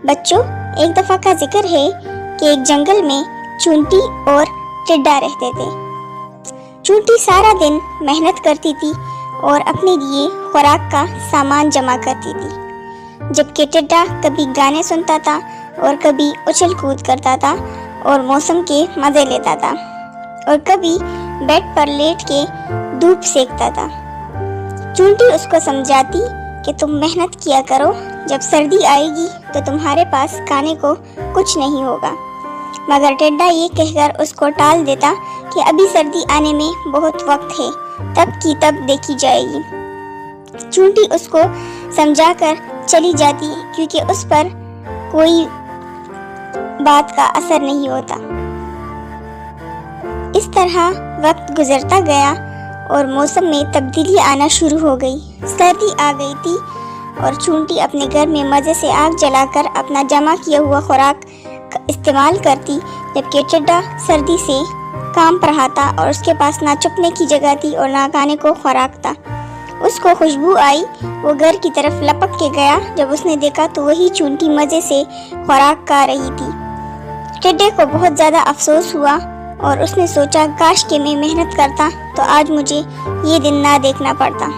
بچوں، ایک دفعہ کا ذکر ہے کہ ایک جنگل میں چونٹی اور ٹڈا رہتے تھے۔ چونٹی سارا دن محنت کرتی تھی اور اپنے لیے خوراک کا سامان جمع کرتی تھی، جبکہ ٹڈا کبھی گانے سنتا تھا اور کبھی اچھل کود کرتا تھا اور موسم کے مزے لیتا تھا، اور کبھی بیڈ پر لیٹ کے دھوپ سیکتا تھا۔ چونٹی اس کو سمجھاتی کہ تم محنت کیا کرو، جب سردی آئے گی تو تمہارے پاس کھانے کو کچھ نہیں ہوگا، مگر ٹڈا یہ کہہ کر اس کو ٹال دیتا کہ ابھی سردی آنے میں بہت وقت ہے، تب کی تب دیکھی جائے گی۔ چونٹی اس کو سمجھا کر چلی جاتی کیونکہ اس پر کوئی بات کا اثر نہیں ہوتا۔ اس طرح وقت گزرتا گیا اور موسم میں تبدیلی آنا شروع ہو گئی۔ سردی آ گئی تھی اور چونٹی اپنے گھر میں مزے سے آگ جلا کر اپنا جمع کیا ہوا خوراک استعمال کرتی، جبکہ ٹڈا سردی سے کانپ رہا تھا اور اس کے پاس نہ چھپنے کی جگہ تھی اور نہ کھانے کو خوراک تھا۔ اس کو خوشبو آئی، وہ گھر کی طرف لپک کے گیا۔ جب اس نے دیکھا تو وہی چونٹی مزے سے خوراک کھا رہی تھی۔ ٹڈے کو بہت زیادہ افسوس ہوا اور اس نے سوچا کاش کہ میں محنت کرتا تو آج مجھے یہ دن نہ دیکھنا پڑتا۔